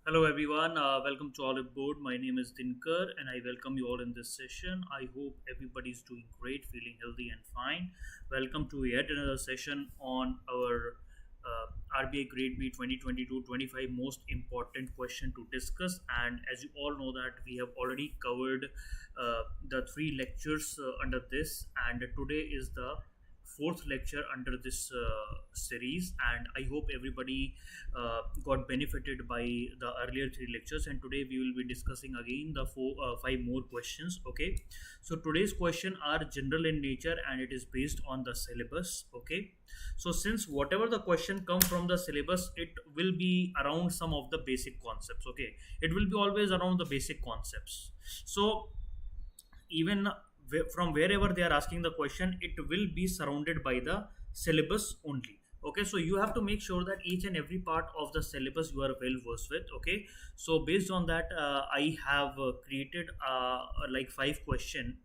Hello everyone, welcome to Oliveboard. My name is Dinkar and I welcome you all in this session. I hope everybody's doing great, feeling healthy and fine. Welcome to yet another session on our RBI Grade B 2022-25 most important question to discuss. And as you all know that we have already covered the three lectures under this, and today is the fourth lecture under this series, and I hope everybody got benefited by the earlier three lectures. And today we will be discussing again the five more questions. Okay, so today's question are general in nature and it is based on the syllabus. Okay, so since whatever the question come from the syllabus, it will be around some of the basic concepts. Okay, it will be always around the basic concepts. So even from wherever they are asking the question, it will be surrounded by the syllabus only. Okay, so you have to make sure that each and every part of the syllabus you are well versed with. Okay, so based on that, I have created like five question.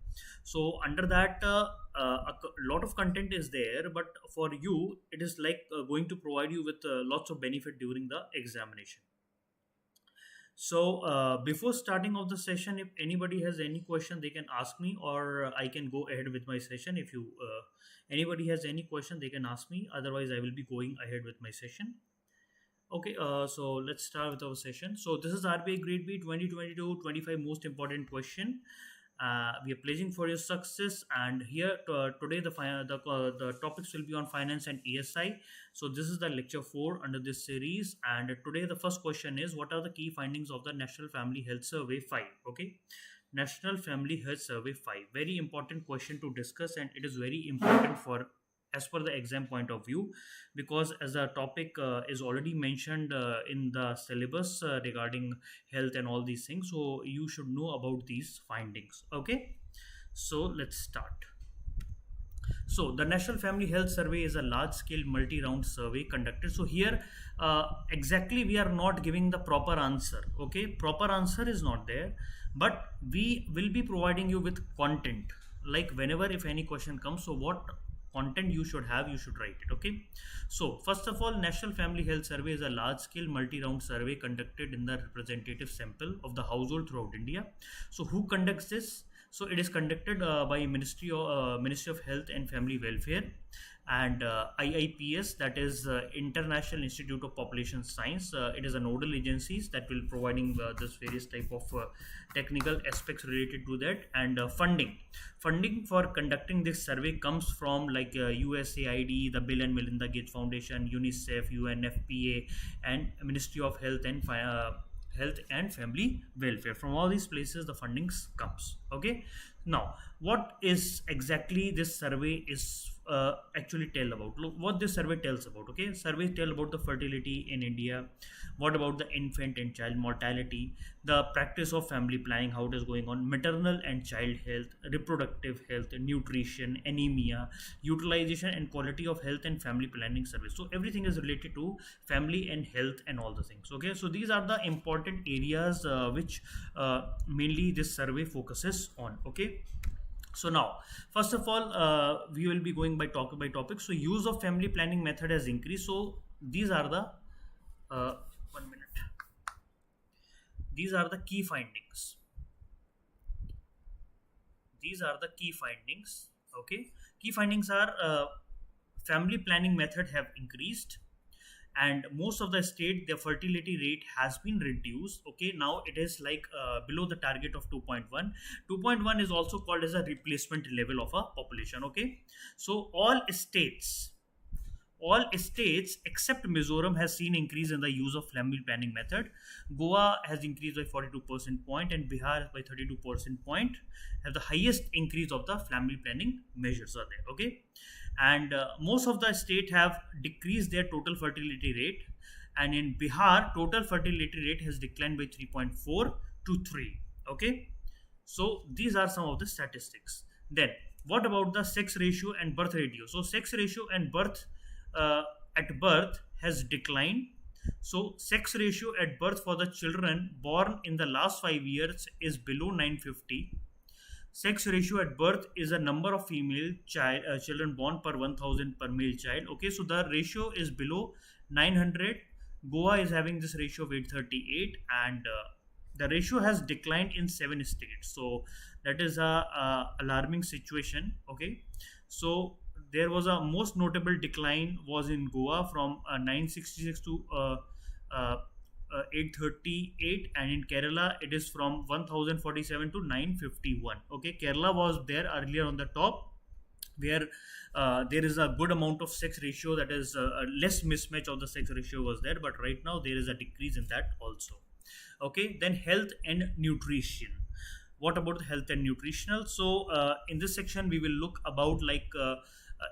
So under that, lot of content is there, but for you it is like going to provide you with lots of benefit during the examination. So before starting of the session, if anybody has any question, they can ask me, or I can go ahead with my session. If you anybody has any question, they can ask me. Otherwise, I will be going ahead with my session. Okay, so let's start with our session. So this is RBI Grade B 2022-25 most important question. We are pledging for your success, and here today the topics will be on finance and ESI. So this is the lecture 4 under this series, and today the first question is, what are the key findings of the National Family Health Survey 5? Okay, National Family Health Survey 5, very important question to discuss, and it is very important for as per the exam point of view, because as the topic is already mentioned in the syllabus regarding health and all these things, so you should know about these findings. Okay, so let's start. So the National Family Health Survey is a large scale multi round survey conducted. So here exactly we are not giving the proper answer. Okay, proper answer is not there, but we will be providing you with content, like whenever if any question comes, so what content you should have, you should write it. Okay, so first of all, National Family Health Survey is a large scale multi round survey conducted in the representative sample of the household throughout India. So who conducts this? So it is conducted by Ministry of Health and Family Welfare, and IIPS, that is International Institute of Population Science. It is a nodal agencies that will providing this various type of technical aspects related to that. And funding for conducting this survey comes from like USAID, the Bill and Melinda Gates Foundation, UNICEF, UNFPA, and Ministry of Health and Family Welfare. From all these places the fundings comes. Okay, now what is exactly this survey is actually tell about. Look what this survey tells about. Okay, survey tell about the fertility in India, what about the infant and child mortality, the practice of family planning, how it is going on, maternal and child health, reproductive health, nutrition, anemia, utilization and quality of health and family planning service. So everything is related to family and health and all the things. Okay, so these are the important areas which mainly this survey focuses on. Okay, so now first of all we will be going by topic. So use of family planning method has increased. So these are the 1 minute, these are the key findings. These are the key findings. Okay, key findings are family planning method have increased, and most of the state the fertility rate has been reduced. Okay, now it is like below the target of 2.1. 2.1 is also called as a replacement level of a population. Okay, so all states except Mizoram has seen increase in the use of family planning method. Goa has increased by 42% point, and Bihar by 32% point have the highest increase of the family planning measures are there. Okay, and most of the state have decreased their total fertility rate, and in Bihar total fertility rate has declined by 3.4 to 3. Okay, so these are some of the statistics. Then what about the sex ratio and birth ratio? So sex ratio and birth uh, at birth has declined. So sex ratio at birth for the children born in the last 5 years is below 950. Sex ratio at birth is a number of children born per 1000 per male child. Okay, so the ratio is below 900. Goa is having this ratio of 838, and the ratio has declined in 7 states. So that is a alarming situation. Okay, so there was a most notable decline was in Goa from 966 to 838, and in Kerala it is from 1047 to 951. Okay, Kerala was there earlier on the top, where there is a good amount of sex ratio, that is a less mismatch of the sex ratio was there, but right now there is a decrease in that also. Okay, then health and nutrition. What about health and nutritional? So in this section we will look about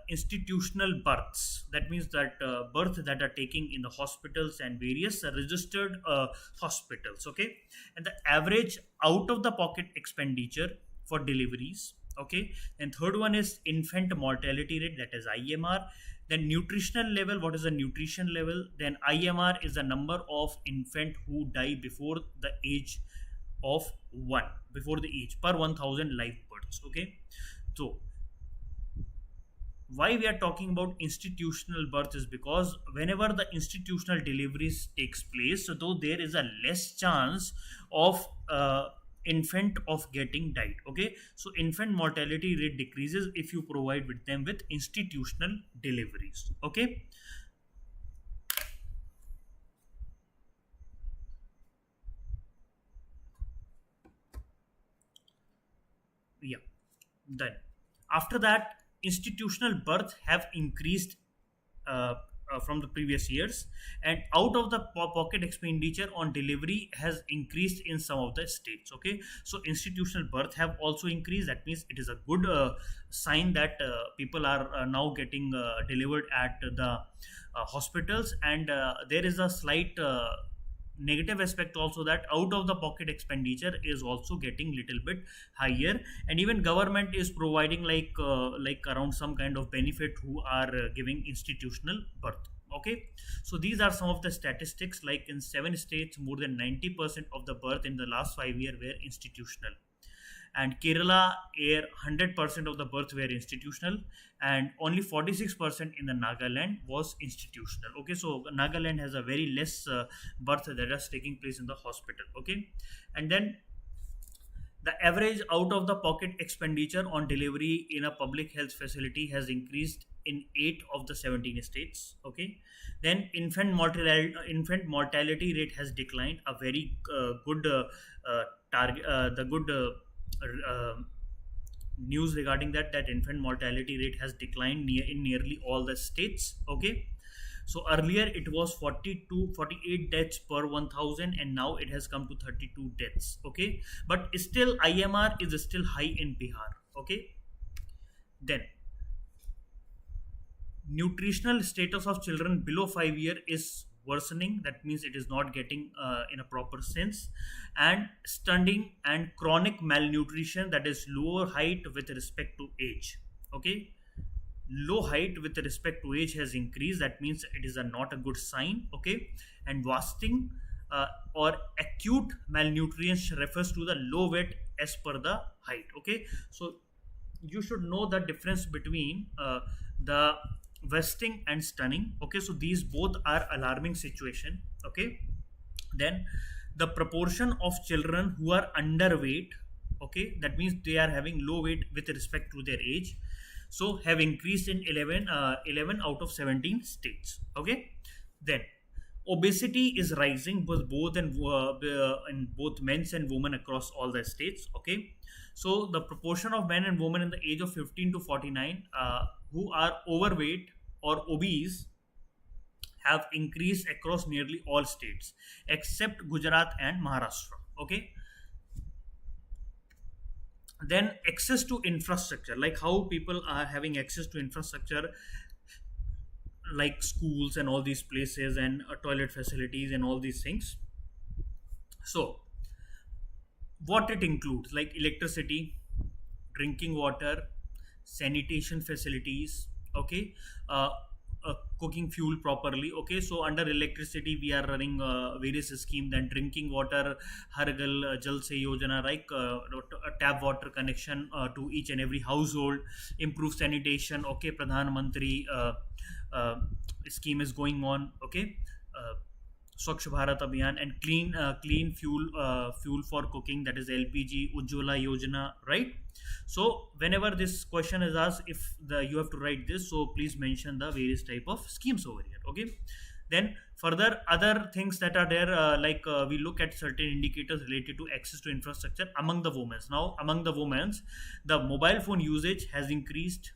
institutional births. That means that birth that are taking in the hospitals and various registered hospitals. Okay, and the average out of the pocket expenditure for deliveries. Okay, and third one is infant mortality rate, that is IMR. Then nutritional level, what is the nutrition level? Then IMR is the number of infant who die before the age of 1, before the age per 1000 live births. Okay, so why we are talking about institutional birth is because whenever the institutional deliveries takes place, so though there is a less chance of infant of getting died. Okay, so infant mortality rate decreases if you provide with them with institutional deliveries. Okay, yeah, then after that institutional birth have increased uh, from the previous years, and out of the pocket expenditure on delivery has increased in some of the states. Okay, so institutional birth have also increased. That means it is a good sign that people are now getting delivered at the hospitals, and there is a slight negative aspect also, that out of the pocket expenditure is also getting little bit higher, and even government is providing like around some kind of benefit who are giving institutional birth. Okay, so these are some of the statistics. Like in 7 states, more than 90% of the birth in the last 5 years were institutional, and Kerala, where 100% of the births were institutional, and only 46% in the Nagaland was institutional. Okay, so Nagaland has a very less birth that is taking place in the hospital. Okay, and then the average out of the pocket expenditure on delivery in a public health facility has increased in 8 of the 17 states. Okay, then infant mortality rate has declined. A very good target, the good news regarding that infant mortality rate has declined in nearly all the states. Okay, so earlier it was 48 deaths per 1000, and now it has come to 32 deaths. Okay, but still IMR is still high in Bihar. Okay, then nutritional status of children below 5 year is worsening. That means it is not getting in a proper sense, and stunting and chronic malnutrition, that is lower height with respect to age. Okay, low height with respect to age has increased. That means it is not a good sign. Okay, and wasting or acute malnutrition refers to the low weight as per the height. Okay, so you should know the difference between the vesting and stunning. Okay, so these both are alarming situation. Okay, then the proportion of children who are underweight, okay, that means they are having low weight with respect to their age, so have increased in 11 out of 17 states. Okay, then obesity is rising in both men's and women across all the states. Okay, so the proportion of men and women in the age of 15 to 49 who are overweight or obese have increased across nearly all states except Gujarat and Maharashtra. Okay, then access to infrastructure, like how people are having access to infrastructure, like schools and all these places, and toilet facilities and all these things. So what it includes, like electricity, drinking water, sanitation facilities. Okay, uh, cooking fuel properly. Okay, so under electricity we are running various schemes. Then drinking water, Hargal Jal Se Yojana, like tap water connection to each and every household. Improve sanitation. Okay, Pradhan Mantri scheme is going on. Okay, Swachh Bharat Abhiyan, and clean fuel for cooking, that is LPG, Ujjwala Yojana, right? So whenever this question is asked, if the you have to write this, so please mention the various type of schemes over here. Okay. Then further other things that are there, we look at certain indicators related to access to infrastructure among the women. Now among the women, the mobile phone usage has increased.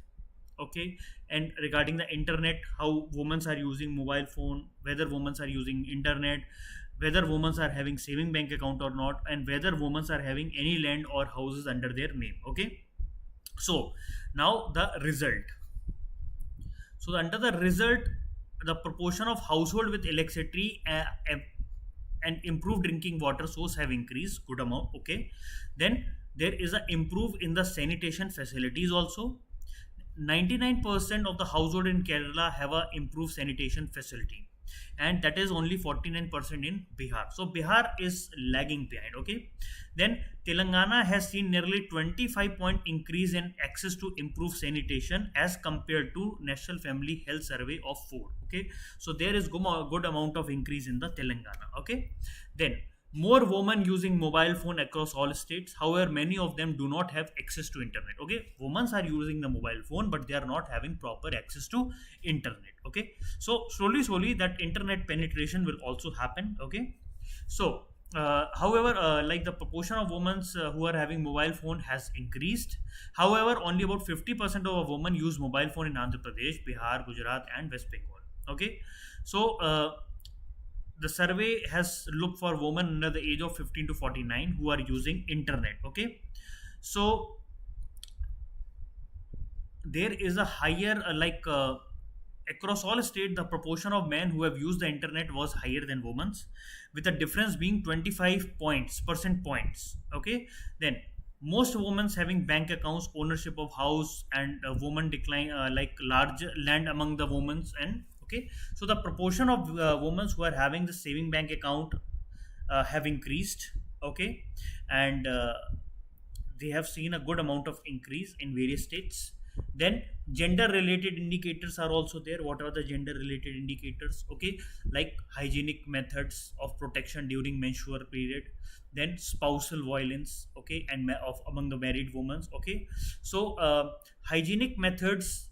Okay. And regarding the internet, how women are using mobile phone, whether women are using internet, whether women are having saving bank account or not, and whether women are having any land or houses under their name. Okay. So now the result. So under the result, the proportion of household with electricity and improved drinking water source have increased good amount. Okay. Then there is a improve in the sanitation facilities also. 99% of the household in Kerala have a improved sanitation facility, and that is only 49% in Bihar. So Bihar is lagging behind. Okay. Then Telangana has seen nearly 25-point increase in access to improved sanitation as compared to National Family Health Survey of 4. Okay. So there is good amount of increase in the Telangana. Okay. Then more women using mobile phone across all states. However, many of them do not have access to internet. Okay. Women are using the mobile phone, but they are not having proper access to internet. Okay. So slowly that internet penetration will also happen. Okay. So however, like the proportion of women who are having mobile phone has increased. However, only about 50% of women use mobile phone in Andhra Pradesh, Bihar, Gujarat, and West Bengal. Okay. So the survey has looked for women under the age of 15 to 49 who are using internet. Okay. So there is a higher across all states, the proportion of men who have used the internet was higher than women's, with the difference being 25 percent points. Okay. Then most women having bank accounts, ownership of house, and women decline large land among the women. And okay. So the proportion of women who are having the saving bank account have increased. Okay. And they have seen a good amount of increase in various states. Then gender related indicators are also there. What are the gender related indicators? Okay. Like hygienic methods of protection during menstrual period, then spousal violence. Okay. And of among the married women. Okay. So hygienic methods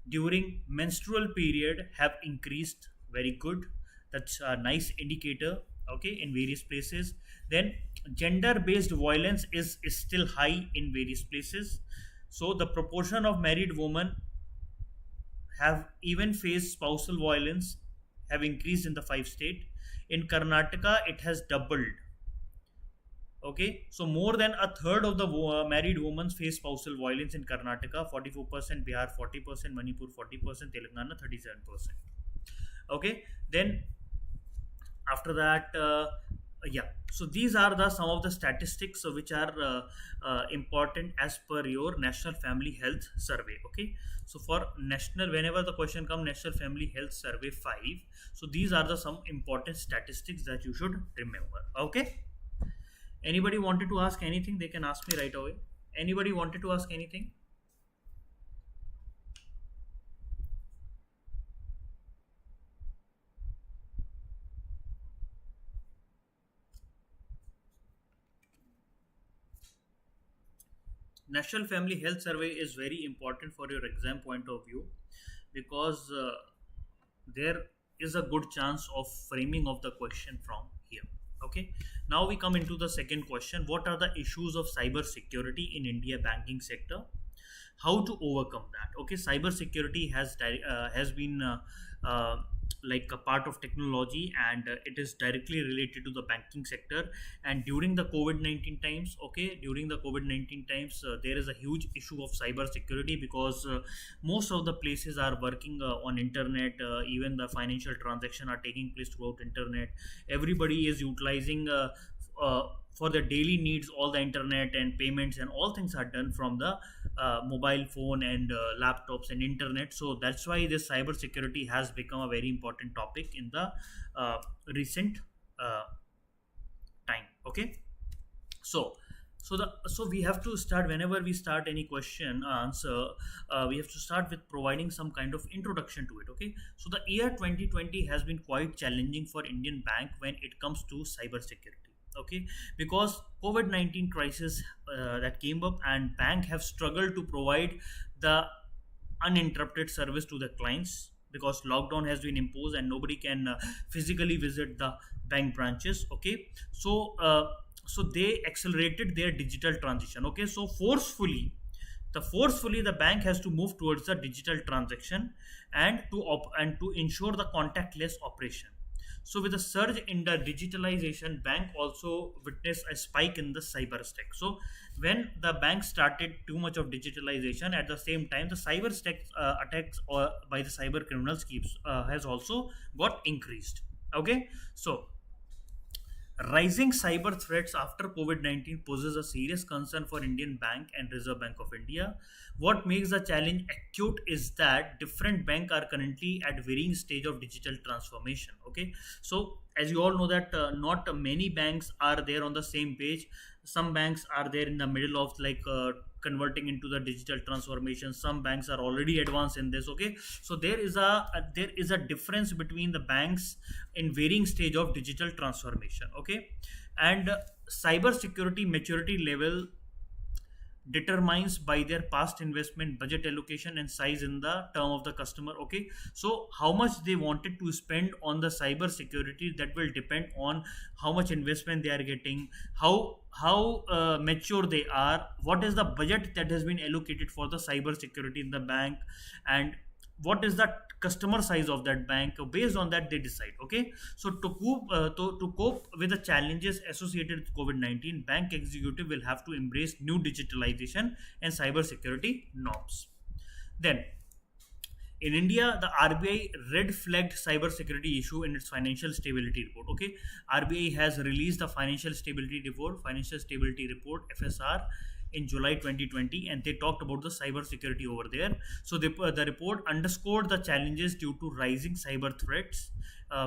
during menstrual period have increased. Very good. That's a nice indicator. Okay. In various places. Then gender based violence is still high in various places. So the proportion of married women have even faced spousal violence have increased in the 5 states. In Karnataka, it has doubled. Okay. So more than a third of the married women face spousal violence in Karnataka. 44%, Bihar 40%, Manipur 40%, Telangana 37%. Okay. Then after that, so these are the some of the statistics which are important as per your National Family Health Survey. Okay. So for national, whenever the question comes National Family Health Survey 5, so these are the some important statistics that you should remember. Okay. Anybody wanted to ask anything, they can ask me right away. Anybody wanted to ask anything? National Family Health Survey is very important for your exam point of view, because there is a good chance of framing of the question from here. Okay. Now we come into the second question. What are the issues of cyber security in India banking sector? How to overcome that? Okay. Cyber security has been like a part of technology, and it is directly related to the banking sector. And during the COVID-19 times, okay, during the COVID-19 times, there is a huge issue of cyber security, because most of the places are working on internet. Even the financial transaction are taking place throughout internet. Everybody is utilizing for the daily needs all the internet, and payments and all things are done from the mobile phone and laptops and internet. So that's why this cyber security has become a very important topic in the recent time. Okay. So So we have to start whenever we start any question answer. We have to start with providing some kind of introduction to it. Okay, so the year 2020 has been quite challenging for Indian bank when it comes to cyber security. Okay, because COVID-19 crisis that came up, and bank have struggled to provide the uninterrupted service to the clients because lockdown has been imposed and nobody can physically visit the bank branches. Okay, so they accelerated their digital transition. Okay, so forcefully the bank has to move towards the digital transaction and to ensure the contactless operation. So with the surge in the digitalization, bank also witnessed a spike in the cyber attack. So when the bank started too much of digitalization, at the same time the cyber attacks by the cyber criminals keeps has also got increased. Okay, so rising cyber threats after COVID 19 poses a serious concern for Indian Bank and Reserve Bank of India. What makes the challenge acute is that different banks are currently at varying stage of digital transformation. Okay, so as you all know that not many banks are there on the same page. Some banks are there in the middle of converting into the digital transformation. Some banks are already advanced in this. Okay, so there is a difference between the banks in varying stage of digital transformation. Okay, and cyber security maturity level determines by their past investment, budget allocation and size in the term of the customer. Okay, so how much they wanted to spend on the cyber security, that will depend on how much investment they are getting, how mature they are, what is the budget that has been allocated for the cyber security in the bank, and what is the customer size of that bank. Based on that they decide. Okay, so to cope with the challenges associated with COVID-19, bank executive will have to embrace new digitalization and cyber security norms. Then in India, the RBI red flagged cybersecurity issue in its financial stability report. Okay, RBI has released the financial stability report (FSR) in July 2020, and they talked about the cybersecurity over there. So the report underscored the challenges due to rising cyber threats,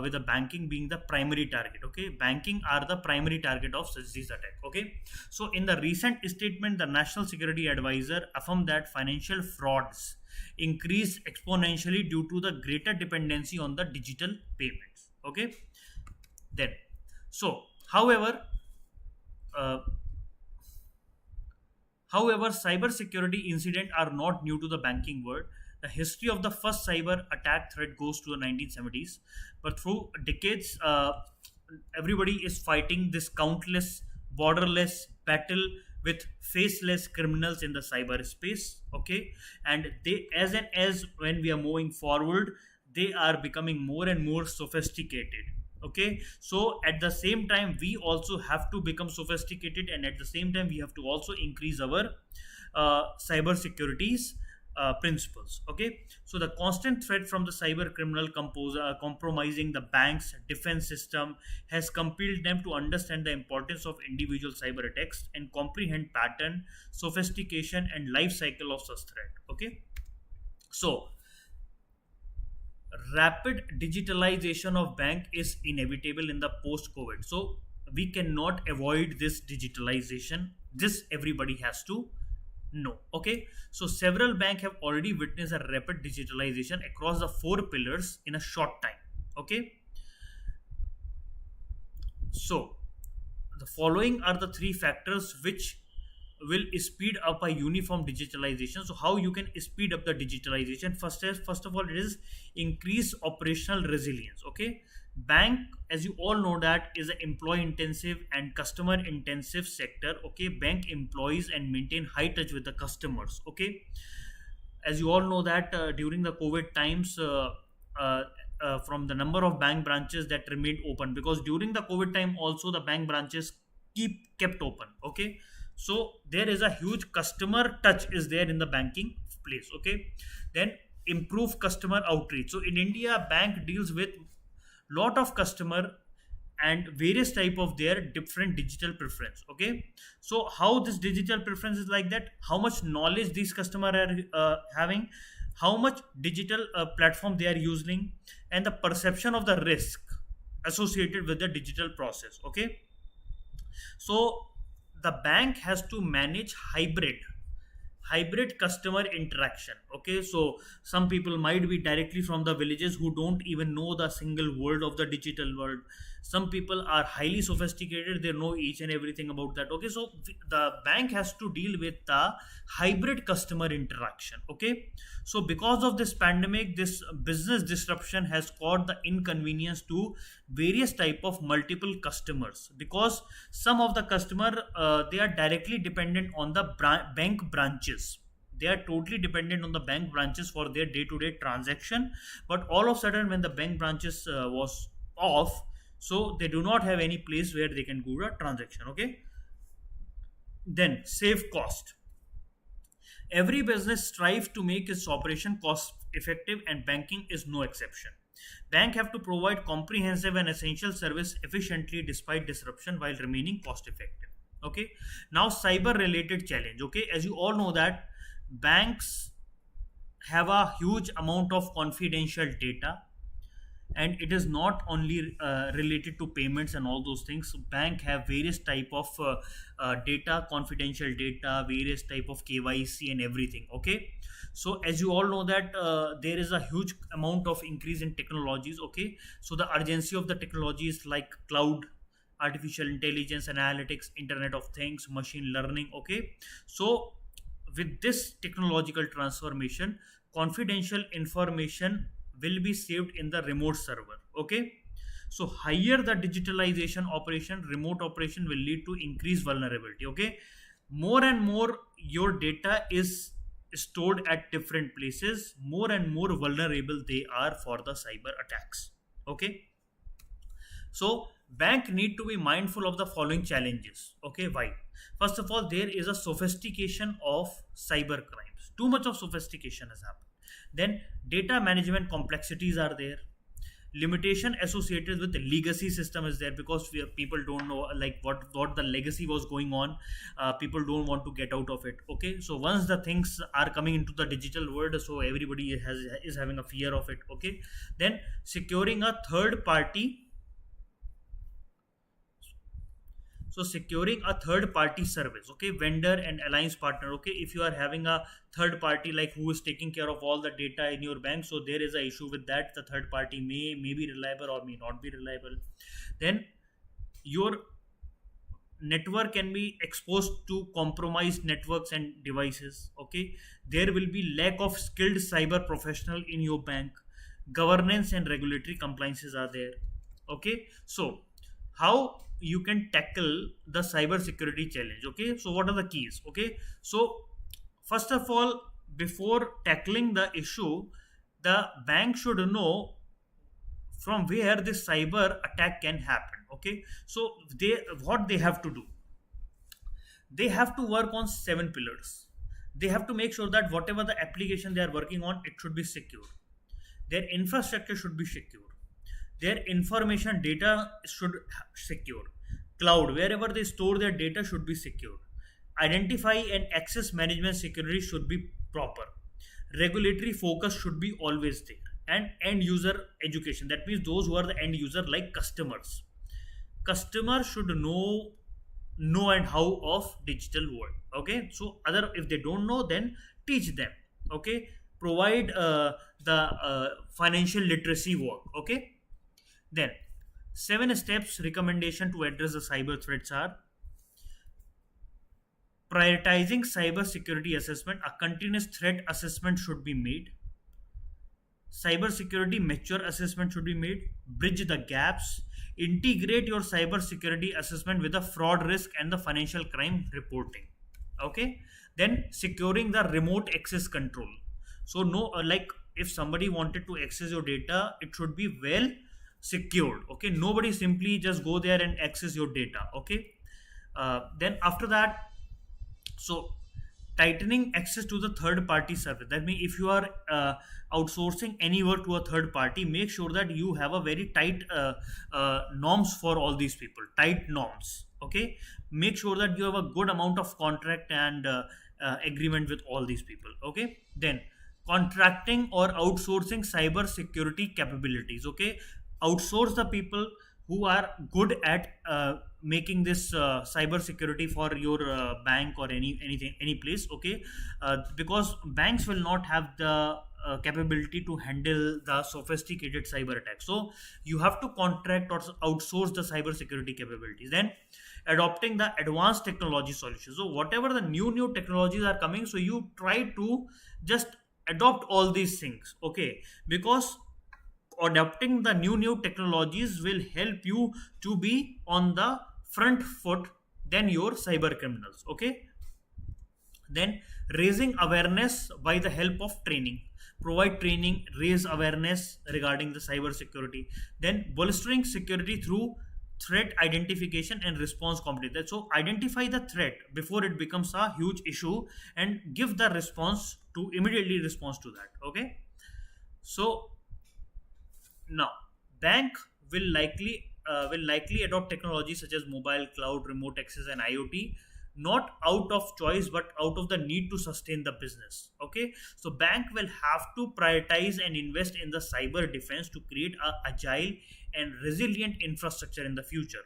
with the banking being the primary target. Okay, banking are the primary target of such these attack. Okay, so in the recent statement, the National Security Advisor affirmed that financial frauds increased exponentially due to the greater dependency on the digital payments. Okay, then so however uh, However, cybersecurity incidents are not new to the banking world. The history of the first cyber attack threat goes to the 1970s, but through decades, everybody is fighting this countless, borderless battle with faceless criminals in the cyberspace. Okay, and they, as when we are moving forward, they are becoming more and more sophisticated. Okay, so at the same time we also have to become sophisticated, and at the same time we have to also increase our cyber securities principles. Okay, so the constant threat from the cyber criminal compromising the bank's defense system has compelled them to understand the importance of individual cyber attacks and comprehend pattern, sophistication and life cycle of such threat. Okay, so rapid digitalization of bank is inevitable in the post covid. So we cannot avoid this digitalization. This everybody has to know. Okay, so several banks have already witnessed a rapid digitalization across the four pillars in a short time. Okay, so the following are the three factors which will speed up a uniform digitalization. So how you can speed up the digitalization? First of all, it is increase operational resilience. Okay, bank, as you all know, that is an employee intensive and customer intensive sector. Okay, bank employees and maintain high touch with the customers. Okay, as you all know that during the covid times, from the number of bank branches that remained open, because during the covid time also the bank branches kept open. Okay, so there is a huge customer touch is there in the banking place. Okay, then improve customer outreach. So in India, bank deals with lot of customer and various type of their different digital preference. Okay, so how this digital preference is like that, how much knowledge these customer are having, how much digital platform they are using, and the perception of the risk associated with the digital process. Okay, so the bank has to manage hybrid customer interaction. Okay, so some people might be directly from the villages who don't even know the single word of the digital world. Some people are highly sophisticated, they know each and everything about that. Okay, so the bank has to deal with the hybrid customer interaction. Okay, so because of this pandemic, this business disruption has caused the inconvenience to various type of multiple customers, because some of the customer, they are directly dependent on the bank branches. They are totally dependent on the bank branches for their day-to-day transaction, but all of a sudden when the bank branches was off, so they do not have any place where they can do a transaction. Okay, then save cost. Every business strives to make its operation cost effective, and banking is no exception. Bank have to provide comprehensive and essential service efficiently despite disruption while remaining cost effective. Okay, now cyber related challenge. Okay, as you all know that banks have a huge amount of confidential data, and it is not only related to payments and all those things. Bank have various type of data, confidential data, various type of KYC and everything. Okay, so as you all know that there is a huge amount of increase in technologies. Okay, so the urgency of the technologies like cloud, artificial intelligence, analytics, internet of things, machine learning. Okay, so with this technological transformation, confidential information will be saved in the remote server. Okay, so higher the digitalization operation, remote operation will lead to increased vulnerability. Okay, more and more your data is stored at different places, more and more vulnerable they are for the cyber attacks. Okay, so bank need to be mindful of the following challenges. Okay, why? First of all, there is a sophistication of cyber crimes. Too much of sophistication has happened. Then data management complexities are there. Limitation associated with the legacy system is there, because people don't know like what the legacy was going on. People don't want to get out of it. Okay, so once the things are coming into the digital world, so everybody is having a fear of it. Okay, then securing a third party. So securing a third party service. Okay, vendor and alliance partner. Okay, if you are having a third party like who is taking care of all the data in your bank, so there is a issue with that. The third party may be reliable or may not be reliable. Then your network can be exposed to compromised networks and devices. Okay, there will be lack of skilled cyber professional in your bank. Governance and regulatory compliances are there. Okay, so how you can tackle the cyber security challenge. Okay, so what are the keys? Okay, so first of all, before tackling the issue, the bank should know from where this cyber attack can happen. Okay, so what they have to do, they have to work on 7 pillars. They have to make sure that whatever the application they are working on, it should be secure. Their infrastructure should be secure. Their information data should secure. Cloud, wherever they store their data, should be secure. Identify and access management security should be proper. Regulatory focus should be always there. And end user education, that means those who are the end user like customers should know and how of digital world. Okay, so other, if they don't know, then teach them. Okay, provide the financial literacy work. Okay, then 7 steps recommendation to address the cyber threats are: prioritizing cyber security assessment. A continuous threat assessment should be made. Cyber security mature assessment should be made. Bridge the gaps. Integrate your cyber security assessment with the fraud risk and the financial crime reporting. Okay, then securing the remote access control. So no, like if somebody wanted to access your data, it should be well secured. Okay, nobody simply just go there and access your data. Okay, then after that, so tightening access to the third party service. That means if you are outsourcing any work to a third party, make sure that you have a very tight norms for all these people, tight norms. Okay, make sure that you have a good amount of contract and agreement with all these people. Okay, then contracting or outsourcing cyber security capabilities. Okay, outsource the people who are good at making this cyber security for your bank or any place. Okay, because banks will not have the capability to handle the sophisticated cyber attacks, so you have to contract or outsource the cyber security capabilities. Then adopting the advanced technology solutions, so whatever the new technologies are coming, so you try to just adopt all these things. Okay, because adopting the new technologies will help you to be on the front foot than your cyber criminals. Okay, then raising awareness by the help of training, provide training, raise awareness regarding the cyber security. Then bolstering security through threat identification and response competence, so identify the threat before it becomes a huge issue and give the response to immediately response to that. Okay, so now, bank will likely adopt technologies such as mobile, cloud, remote access, and IoT, not out of choice but out of the need to sustain the business. Okay, so bank will have to prioritize and invest in the cyber defense to create a agile and resilient infrastructure in the future.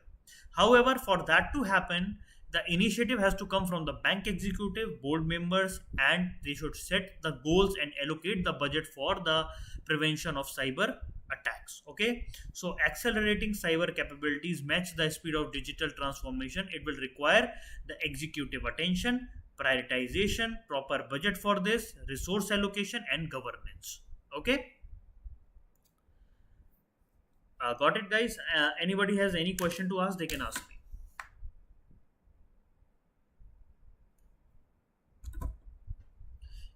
However, for that to happen, the initiative has to come from the bank executive, board members, and they should set the goals and allocate the budget for the prevention of cyber attacks. Okay, so accelerating cyber capabilities match the speed of digital transformation. It will require the executive attention, prioritization, proper budget for this, resource allocation, and governance. Okay, got it, guys? Anybody has any question to ask, they can ask me.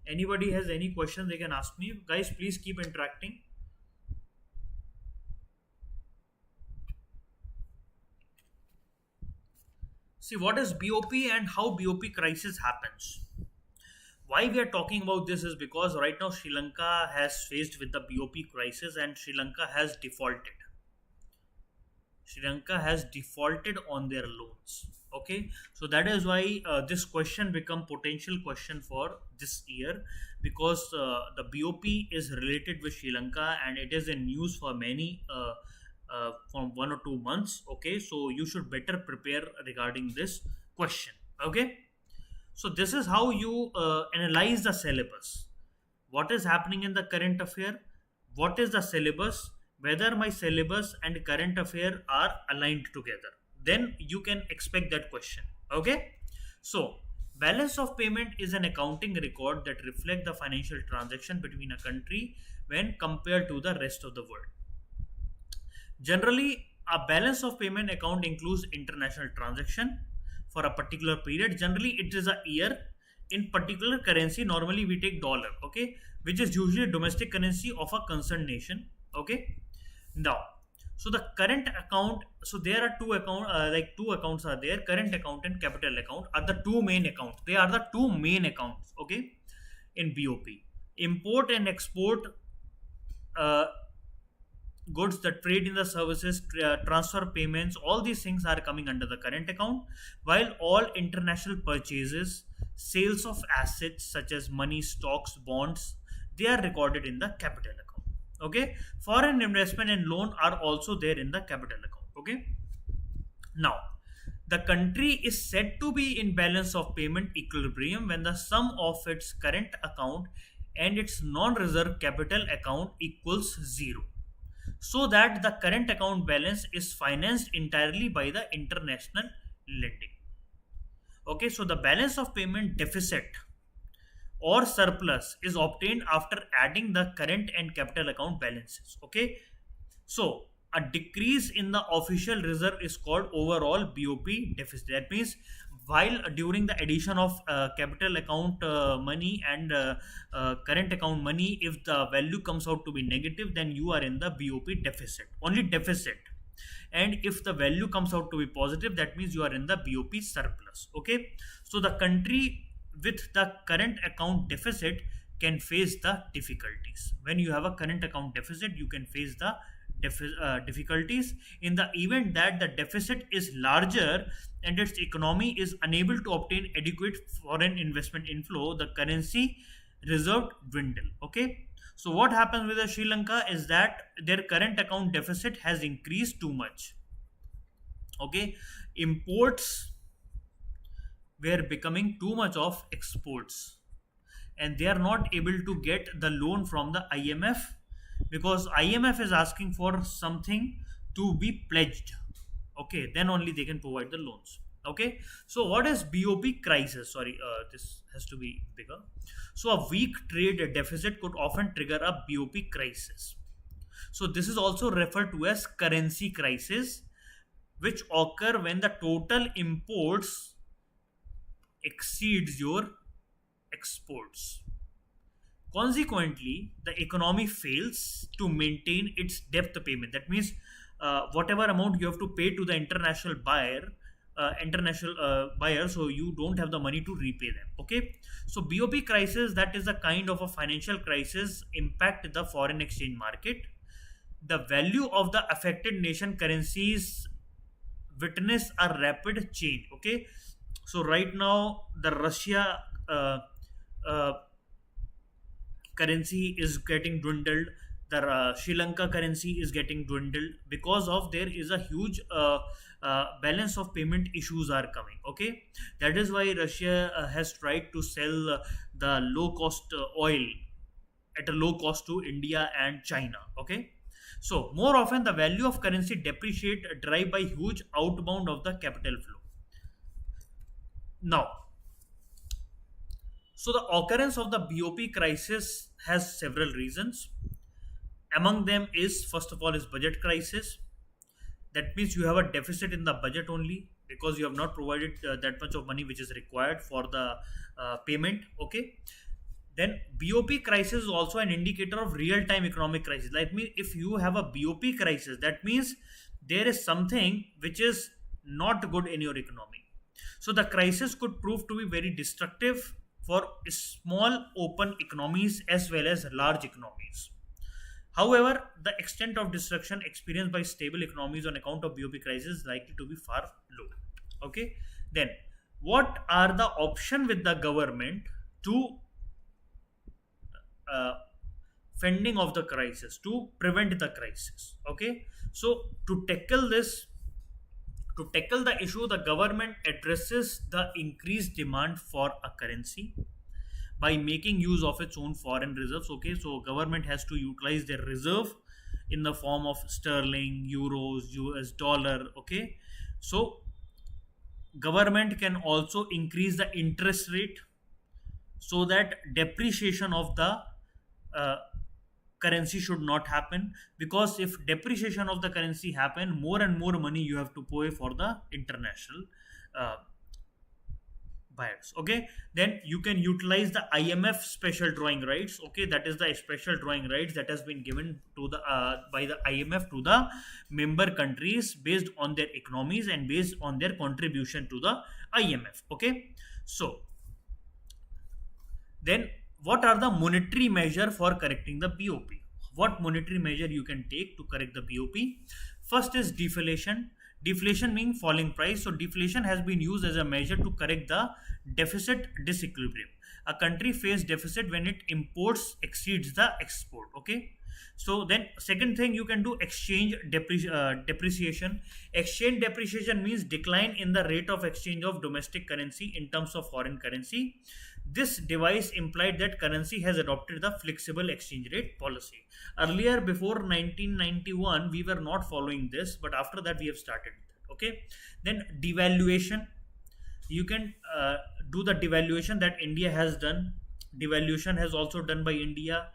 Anybody has any question, they can ask me. Guys, please keep interacting. See, what is BOP and how BOP crisis happens? Why we are talking about this is because right now Sri Lanka has faced with the BOP crisis and Sri Lanka has defaulted. Sri Lanka has defaulted on their loans. Okay, so that is why this question become potential question for this year, because the BOP is related with Sri Lanka and it is in news for many from 1 or 2 months. Okay, so you should better prepare regarding this question. Okay, so this is how you analyze the syllabus. What is happening in the current affair? What is the syllabus? Whether my syllabus and current affair are aligned together, then you can expect that question. Okay, so balance of payment is an accounting record that reflect the financial transaction between a country when compared to the rest of the world. Generally, a balance of payment account includes international transaction for a particular period. Generally, it is a year in particular currency. Normally, we take dollar, okay, which is usually domestic currency of a concerned nation. Okay, now, so the current account. So there are two accounts are there. Current account and capital account are the two main accounts. They are the two main accounts. Okay, in BOP, import and export. Goods, the trade in the services, transfer payments, all these things are coming under the current account, while all international purchases, sales of assets such as money, stocks, bonds, they are recorded in the capital account. Okay, foreign investment and loan are also there in the capital account. Okay, now the country is said to be in balance of payment equilibrium when the sum of its current account and its non-reserve capital account equals 0, so that the current account balance is financed entirely by the international lending. Okay, so the balance of payment deficit or surplus is obtained after adding the current and capital account balances. Okay, so a decrease in the official reserve is called overall BOP deficit. That means while during the addition of capital account money and current account money, if the value comes out to be negative, then you are in the BOP deficit, only deficit. And if the value comes out to be positive, that means you are in the BOP surplus. Okay, so the country with the current account deficit can face the difficulties. When you have a current account deficit, you can face the difficulties. In the event that the deficit is larger and its economy is unable to obtain adequate foreign investment inflow, the currency reserve dwindle. Okay, so what happens with the Sri Lanka is that their current account deficit has increased too much. Okay, imports were becoming too much of exports, and they are not able to get the loan from the IMF because IMF is asking for something to be pledged. Okay, then only they can provide the loans. Okay, so what is BOP crisis? Sorry, this has to be bigger. So a weak trade deficit could often trigger a BOP crisis. So this is also referred to as currency crisis, which occur when the total imports exceeds your exports. Consequently, the economy fails to maintain its debt payment. That means whatever amount you have to pay to the international buyer, so you don't have the money to repay them. Okay, so BOP crisis, that is a kind of a financial crisis, impact the foreign exchange market. The value of the affected nation currencies witness a rapid change. Okay, so right now the Russia uh, currency is getting dwindled. The Sri Lanka currency is getting dwindled because of there is a huge balance of payment issues are coming. Okay, that is why Russia has tried to sell the low cost oil at a low cost to India and China. Okay, so more often the value of currency depreciate drive by huge outbound of the capital flow. Now, so the occurrence of the BOP crisis has several reasons. Among them is, first of all, is budget crisis. That means you have a deficit in the budget only because you have not provided that much of money which is required for the payment. Okay, then BOP crisis is also an indicator of real-time economic crisis. Like me, if you have a BOP crisis, that means there is something which is not good in your economy. So the crisis could prove to be very destructive for small open economies as well as large economies. However, the extent of destruction experienced by stable economies on account of BOP crisis is likely to be far low. Okay, then what are the options with the government to fending of the crisis, to prevent the crisis? Okay, so to tackle this, to tackle the issue, the government addresses the increased demand for a currency by making use of its own foreign reserves. Okay, so government has to utilize their reserve in the form of sterling, euros, US dollar. Okay, so government can also increase the interest rate so that depreciation of the uh, currency should not happen, because if depreciation of the currency happen, more and more money you have to pay for the international uh, buyers. Okay, then you can utilize the IMF special drawing rights. Okay, that is the special drawing rights that has been given to the by the IMF to the member countries based on their economies and based on their contribution to the IMF. Okay, so then what are the monetary measure for correcting the BOP? What monetary measure you can take to correct the BOP? First is deflation. Deflation means falling price. So deflation has been used as a measure to correct the deficit disequilibrium. A country faces deficit when it imports exceeds the export. Okay, so then second thing you can do, exchange depreciation. Exchange depreciation means decline in the rate of exchange of domestic currency in terms of foreign currency. This device implied that currency has adopted the flexible exchange rate policy. Earlier, before 1991, we were not following this, but after that, we have started. Okay, then devaluation. You can do the devaluation that India has done. Devaluation has also done by India.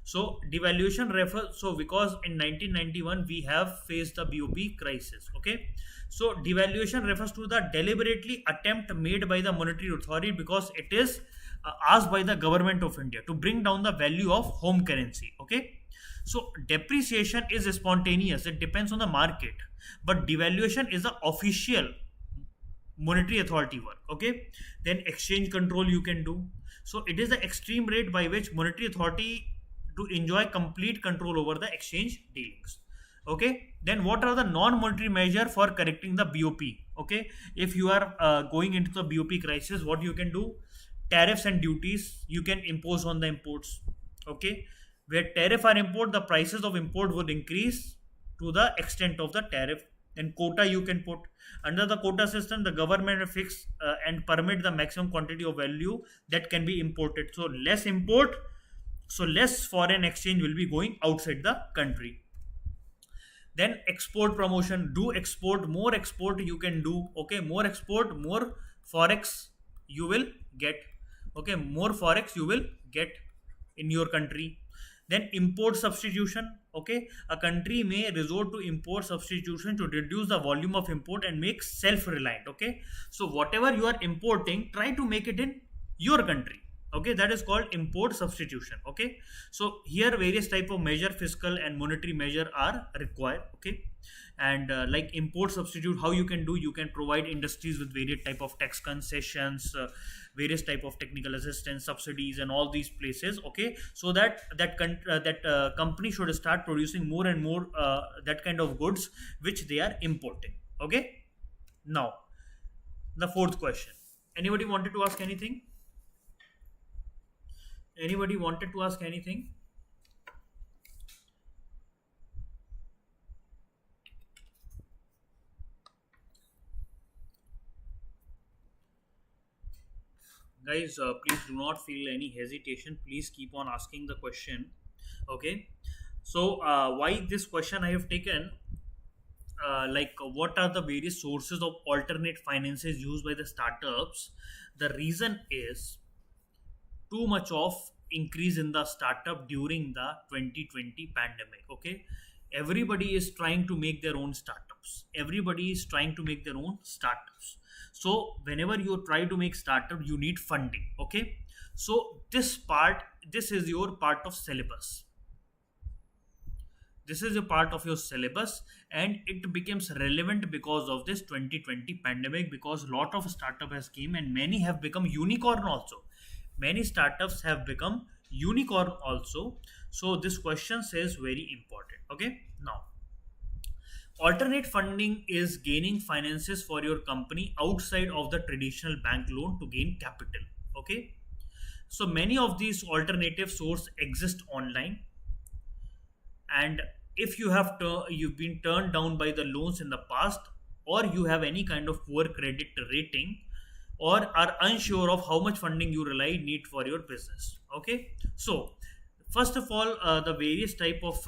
So devaluation refers, so because in 1991 we have faced the BOP crisis. Okay, so devaluation refers to the deliberately attempt made by the monetary authority, because it is asked by the government of India to bring down the value of home currency. Okay, so depreciation is spontaneous, it depends on the market, but devaluation is the official monetary authority work. Okay, then exchange control you can do. So it is the extreme rate by which monetary authority to enjoy complete control over the exchange dealings. Okay, then what are the non-monetary measure for correcting the BOP? Okay, if you are going into the BOP crisis, what you can do, tariffs and duties you can impose on the imports. Okay, where tariff are import, the prices of import would increase to the extent of the tariff Then quota you can put. Under the quota system, the government will fix and permit the maximum quantity of value that can be imported. So less import, so less foreign exchange will be going outside the country. Then export promotion, do export, more export you can do. Okay, more export, more forex you will get. Okay, more forex you will get in your country. Then import substitution. Okay, a country may resort to import substitution to reduce the volume of import and make self-reliant. Okay, so whatever you are importing, try to make it in your country. Okay, that is called import substitution. Okay, so here various type of measure, fiscal and monetary measure are required. Okay, and like import substitute, how you can do, you can provide industries with various type of tax concessions, various type of technical assistance, subsidies, and all these places. Okay, so that company should start producing more and more that kind of goods which they are importing. Okay, now the fourth question. Anybody wanted to ask anything? Anybody wanted to ask anything? Guys, please do not feel any hesitation. Please keep on asking the question. Okay, so why this question I have taken, like what are the various sources of alternate finances used by the startups? The reason is too much of increase in the startup during the 2020 pandemic. Okay, everybody is trying to make their own startups, everybody is trying to make their own startups. So whenever you try to make startup, you need funding. Okay, so this is your part of syllabus, this is a part of your syllabus, and it becomes relevant because of this 2020 pandemic, because lot of startup has came and many have become unicorn also. Many startups have become unicorn also. So this question says very important. Okay, now alternate funding is gaining finances for your company outside of the traditional bank loan to gain capital. Okay, so many of these alternative sources exist online, and if you have you've been turned down by the loans in the past, or you have any kind of poor credit rating, or are unsure of how much funding you need for your business. Okay, so first of all, the various type of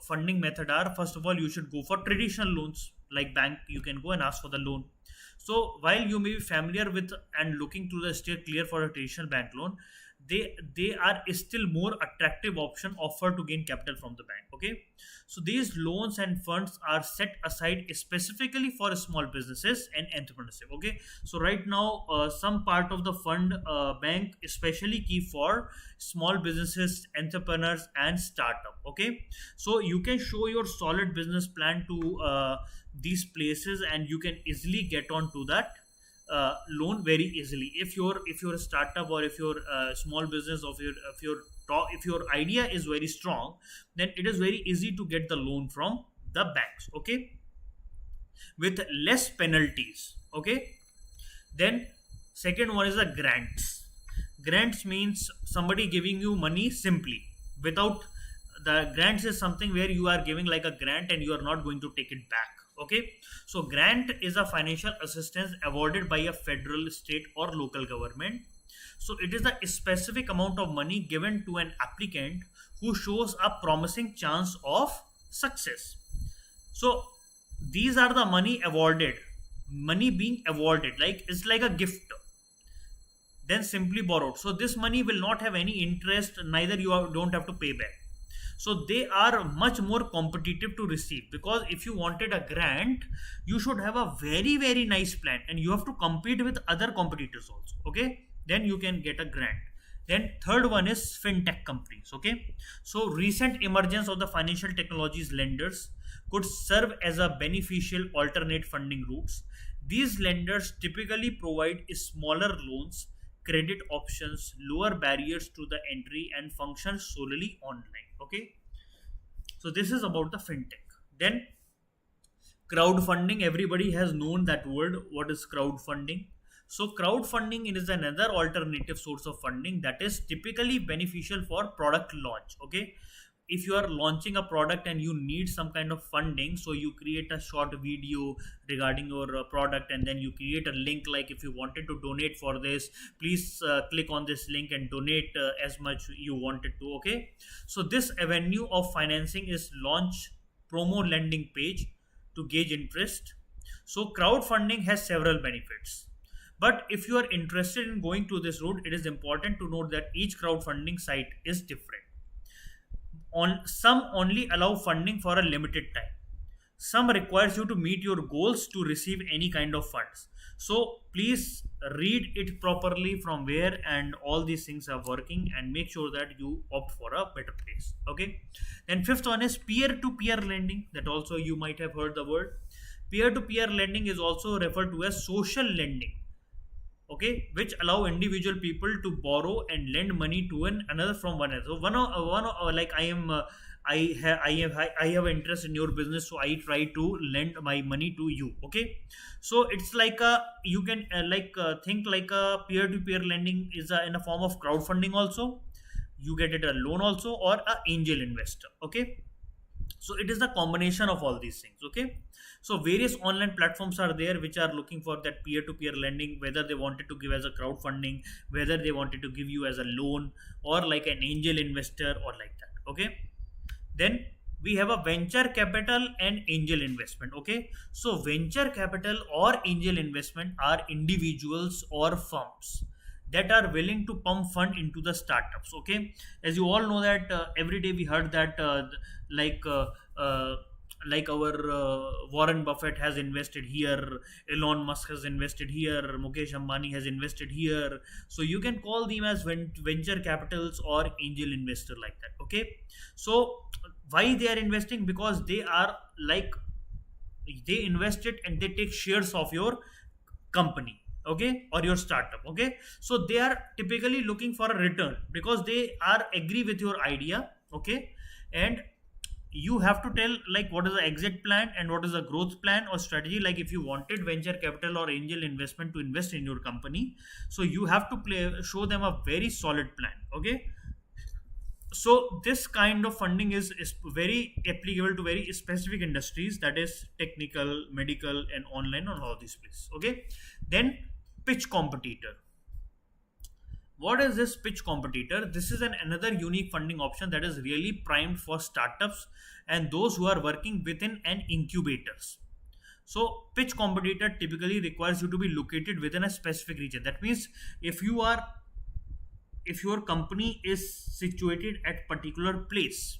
funding method are, first of all, you should go for traditional loans like bank. You can go and ask for the loan. So while you may be familiar with and looking to the steer clear for a traditional bank loan, they are still more attractive option offered to gain capital from the bank. Okay, so these loans and funds are set aside specifically for small businesses and entrepreneurship. Okay, so right now some part of the fund bank especially keep for small businesses, entrepreneurs and startup. Okay, so you can show your solid business plan to these places and you can easily get on to that loan very easily. If you're a startup, or if you're a small business, or if your idea is very strong, then it is very easy to get the loan from the banks. Okay, with less penalties. Okay, then second one is the grants. Grants means somebody giving you money simply without, the grants is something where you are giving like a grant and you are not going to take it back. Okay, so grant is a financial assistance awarded by a federal, state or local government. So it is a specific amount of money given to an applicant who shows a promising chance of success. So these are the money being awarded, like it's like a gift, then simply borrowed. So this money will not have any interest, neither don't have to pay back. So they are much more competitive to receive, because if you wanted a grant, you should have a very nice plan and you have to compete with other competitors also. Okay, then you can get a grant. Then third one is fintech companies. Okay, so recent emergence of the financial technologies lenders could serve as a beneficial alternate funding routes. These lenders typically provide smaller loans, credit options, lower barriers to the entry, and function solely online. Okay, so this is about the fintech. Then crowdfunding, everybody has known that word. What is crowdfunding? So crowdfunding is another alternative source of funding that is typically beneficial for product launch. Okay, if you are launching a product and you need some kind of funding, so you create a short video regarding your product, and then you create a link like, if you wanted to donate for this, please click on this link and donate as much you wanted to. Okay, so this avenue of financing is launch promo lending page to gauge interest. So crowdfunding has several benefits, but if you are interested in going to this route, it is important to note that each crowdfunding site is different. On some only allow funding for a limited time. Some requires you to meet your goals to receive any kind of funds. So please read it properly from where and all these things are working, and make sure that you opt for a better place. Okay. Then fifth one is peer-to-peer lending. That also you might have heard the word. Peer-to-peer lending is also referred to as social lending. Okay, which allow individual people to borrow and lend money to another from one another. So like I have interest in your business, so I try to lend my money to you. Okay, so it's like a, you can think like a peer to peer lending is in a form of crowdfunding also. You get it a loan also, or a angel investor. Okay, so it is the combination of all these things. Okay, so various online platforms are there which are looking for that peer-to-peer lending, whether they wanted to give as a crowdfunding, whether they wanted to give you as a loan, or like an angel investor, or like that. Okay, then we have a venture capital and angel investment. Okay, so venture capital or angel investment are individuals or firms that are willing to pump fund into the startups. Okay, as you all know that every day we heard that like uh, uh, like our Warren Buffett has invested here, Elon Musk has invested here, Mukesh Ambani has invested here. So you can call them as venture capitals or angel investor, like that. Okay, so why they are investing? Because they are like, they invest it and they take shares of your company. Okay, or your startup. Okay, so they are typically looking for a return because they are agree with your idea. Okay, and you have to tell like what is the exit plan and what is the growth plan or strategy. Like if you wanted venture capital or angel investment to invest in your company, so you have to show them a very solid plan. Okay, so this kind of funding is very applicable to very specific industries, that is technical, medical, and online, on all these places. Okay, then pitch competitor. What is this pitch competitor? This is another unique funding option that is really primed for startups and those who are working within an incubators. So pitch competitor typically requires you to be located within a specific region. That means if your company is situated at particular place,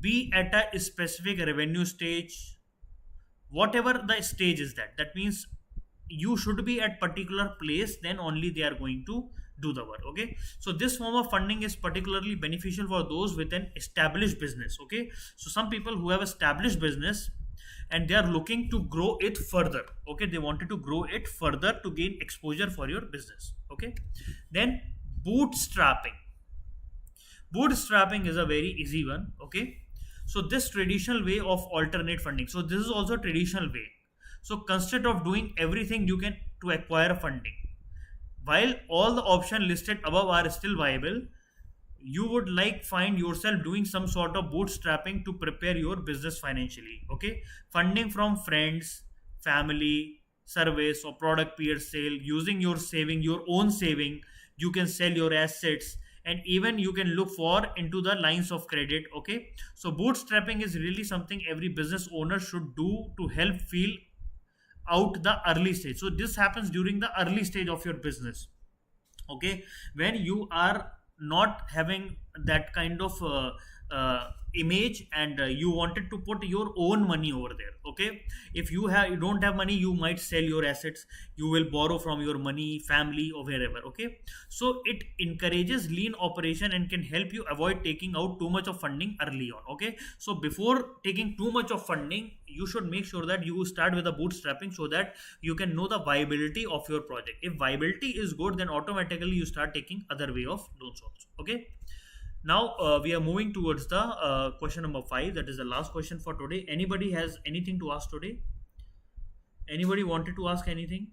be at a specific revenue stage, whatever the stage is, that means you should be at particular place, then only they are going to do the work. Okay, so this form of funding is particularly beneficial for those with an established business. Okay, so some people who have established business and they are looking to grow it further. Okay, they wanted to grow it further to gain exposure for your business. Okay, then bootstrapping. Bootstrapping is a very easy one. Okay, so this traditional way of alternate funding, so this is also traditional way. So instead of doing everything you can to acquire funding, while all the options listed above are still viable, you would like find yourself doing some sort of bootstrapping to prepare your business financially. Okay, funding from friends, family, service, or product peer sale, using your saving, your own saving. You can sell your assets, and even you can look for into the lines of credit. Okay, so bootstrapping is really something every business owner should do to help feel out the early stage. So this happens during the early stage of your business. Okay, when you are not having that kind of image, and you wanted to put your own money over there. Okay, if you don't have money, you might sell your assets, you will borrow from your money, family, or wherever. Okay, so it encourages lean operation and can help you avoid taking out too much of funding early on. Okay, so before taking too much of funding, you should make sure that you start with the bootstrapping so that you can know the viability of your project. If viability is good, then automatically you start taking other way of loans also. Okay, now we are moving towards the question number 5. That is the last question for today. Anybody has anything to ask today? Anybody wanted to ask anything?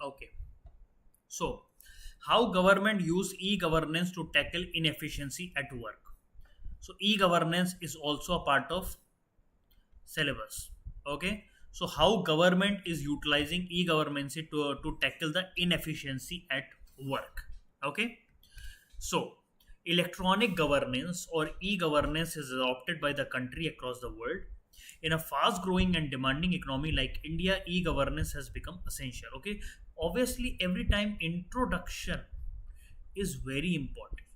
Okay. So, how government use e-governance to tackle inefficiency at work? So, e-governance is also a part of syllabus. Okay. So, how government is utilizing e-governance to tackle the inefficiency at work? Okay. So, electronic governance or e-governance is adopted by the country across the world. In a fast-growing and demanding economy like India, e-governance has become essential. Okay, obviously, every time introduction is very important.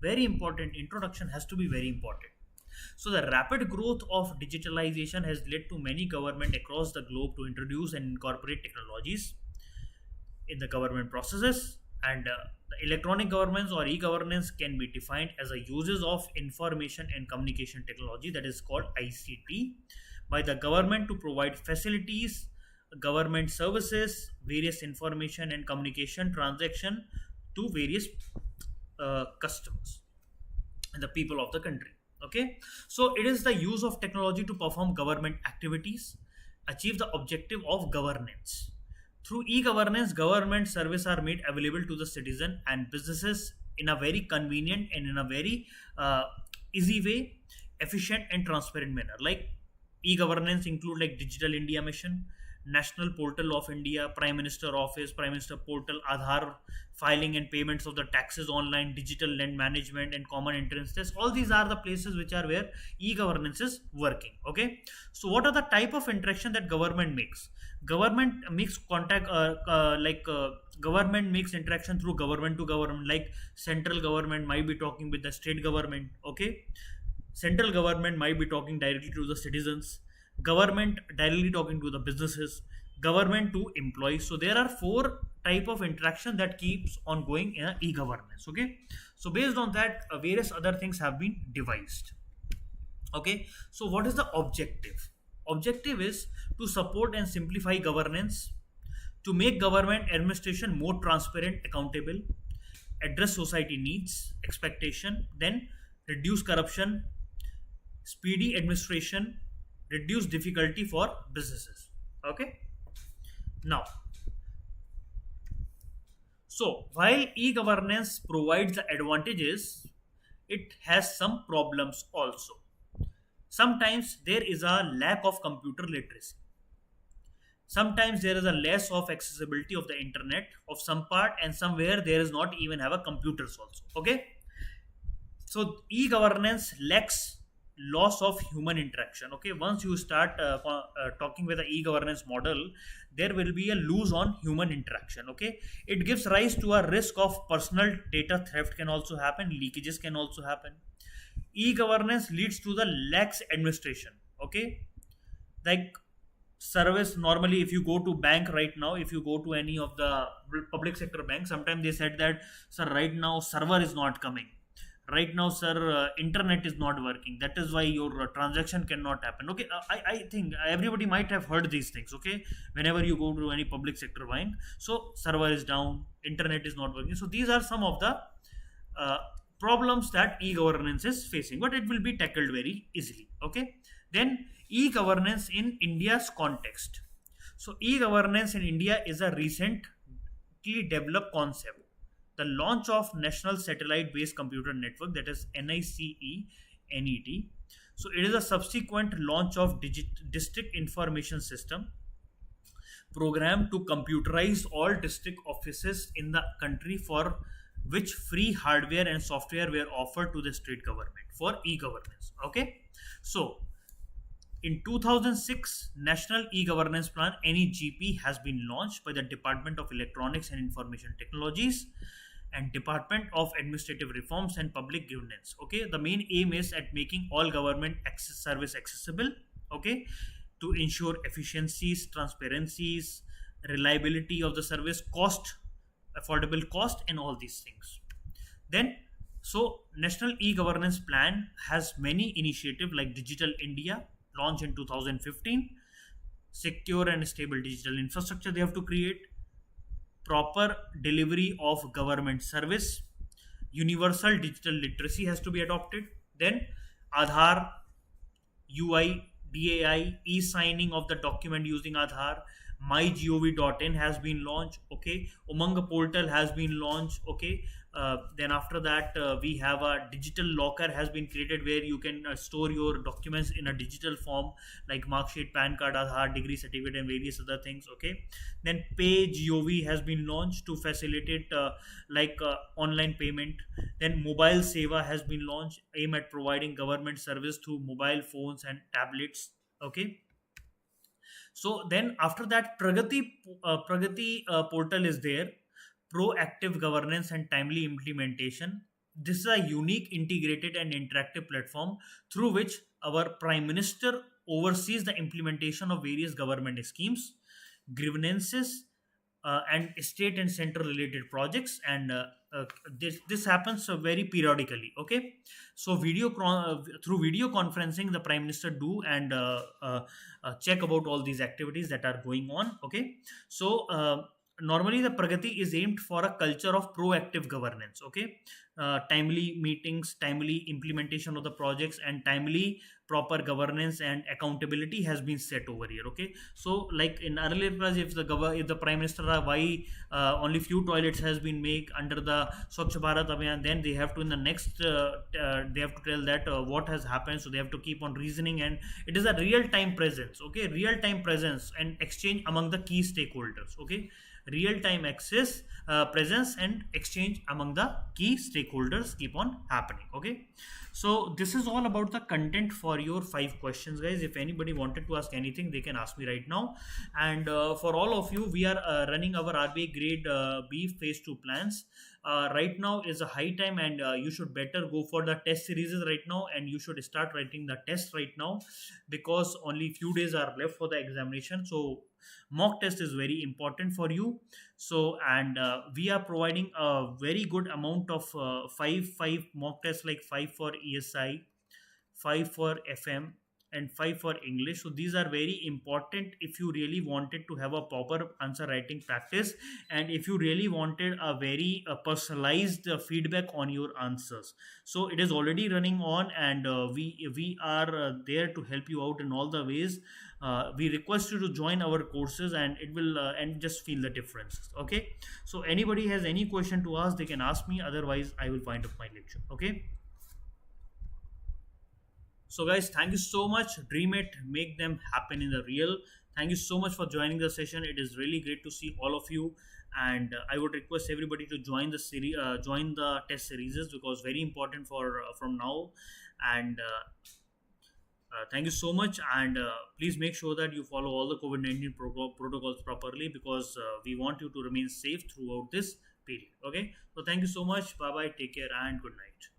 Very important. Introduction has to be very important. So, the rapid growth of digitalization has led to many government across the globe to introduce and incorporate technologies in the government processes, and the electronic governance or e-governance can be defined as a uses of information and communication technology, that is called ICT, by the government to provide facilities, government services, various information and communication transaction to various customers and the people of the country. Okay, so it is the use of technology to perform government activities, achieve the objective of governance. Through e-governance, government services are made available to the citizen and businesses in a very convenient and in a very easy way, efficient and transparent manner. Like e-governance include like Digital India Mission, National Portal of India, Prime Minister Office, Prime Minister Portal, Aadhaar, filing and payments of the taxes online, digital land management, and common entrance test. All these are the places which are where e-governance is working. Okay, so what are the type of interaction that government makes? Government makes contact, government makes interaction through government to government. Like central government might be talking with the state government. Okay, central government might be talking directly to the citizens, government directly talking to the businesses, government to employees. So there are four type of interaction that keeps on going in e-governance. Okay, so based on that, various other things have been devised. Okay, so what is the objective? Objective is to support and simplify governance, to make government administration more transparent, accountable, address society needs, expectation, then reduce corruption, speedy administration, reduce difficulty for businesses. Okay, now, so while e-governance provides the advantages, it has some problems also. Sometimes there is a lack of computer literacy. Sometimes there is a less of accessibility of the internet of some part, and somewhere there is not even have a computers also. Okay, so e-governance lacks loss of human interaction. Okay, once you start talking with the e-governance model, there will be a lose on human interaction. Okay, it gives rise to a risk of personal data theft can also happen, leakages can also happen. E-governance leads to the lax administration. Okay, like service, normally if you go to bank right now, if you go to any of the public sector banks, sometimes they said that, sir, right now server is not coming, right now, sir, internet is not working, that is why your transaction cannot happen. Okay, I think everybody might have heard these things. Okay, whenever you go to any public sector bank, so server is down, internet is not working. So these are some of the problems that e-governance is facing, but it will be tackled very easily. Okay, then e-governance in India's context. So e-governance in India is a recently developed concept. The launch of National Satellite Based Computer Network, that is NICENET. So it is a subsequent launch of District Information System program to computerize all district offices in the country, for which free hardware and software were offered to the state government for e-governance. Okay, so in 2006, National E-Governance Plan (NEGP) has been launched by the Department of Electronics and Information Technologies and Department of Administrative Reforms and Public Governance. Okay, the main aim is at making all government service accessible. Okay, to ensure efficiencies, transparencies, reliability of the service, cost, affordable cost, and all these things. Then, so National E-Governance Plan has many initiatives like Digital India, launched in 2015, secure and stable digital infrastructure they have to create, proper delivery of government service, universal digital literacy has to be adopted, then Aadhaar, UI, DAI, e-signing of the document using Aadhaar, mygov.in has been launched. Okay, Umang portal has been launched. Okay, then after that we have a digital locker has been created where you can store your documents in a digital form like mark sheet, pan card, Aadhaar, degree certificate, and various other things. Okay, then pay.gov has been launched to facilitate online payment. Then mobile seva has been launched, aim at providing government service through mobile phones and tablets. Okay, so then after that, Pragati portal is there, proactive governance and timely implementation. This is a unique, integrated, and interactive platform through which our Prime Minister oversees the implementation of various government schemes, grievances, and state and central related projects. And this happens very periodically. Okay, so through video conferencing, the Prime Minister do and check about all these activities that are going on. Okay, so normally the Pragati is aimed for a culture of proactive governance. Okay, timely meetings, timely implementation of the projects, and timely proper governance and accountability has been set over here. Okay, so like in earlier class, if the Prime Minister why only few toilets has been made under the Swachh Bharat Abhiyan, then they have to in the next they have to tell that what has happened, so they have to keep on reasoning, and it is a real time presence. Okay, real time presence and exchange among the key stakeholders. Okay, real time access, presence and exchange among the key stakeholders keep on happening. Okay, so this is all about the content for your 5 questions, guys. If anybody wanted to ask anything, they can ask me right now. And for all of you, we are running our RBI Grade B phase 2 plans. Right now is a high time, and you should better go for the test series right now, and you should start writing the test right now, because only few days are left for the examination. So mock test is very important for you. So and we are providing a very good amount of five mock tests, like 5 for ESI, 5 for FM, and 5 for English. So these are very important if you really wanted to have a proper answer writing practice, and if you really wanted a very personalized feedback on your answers. So it is already running on, and we are there to help you out in all the ways. We request you to join our courses, and it will and just feel the difference. Okay, so anybody has any question to ask, they can ask me. Otherwise, I will wind up my lecture. Okay. So, guys, thank you so much. Dream it, make them happen in the real. Thank you so much for joining the session. It is really great to see all of you, and I would request everybody to join the series, join the test series, because very important for from now. And thank you so much. And please make sure that you follow all the COVID-19 protocols properly, because we want you to remain safe throughout this period. Okay. So, thank you so much. Bye bye. Take care and good night.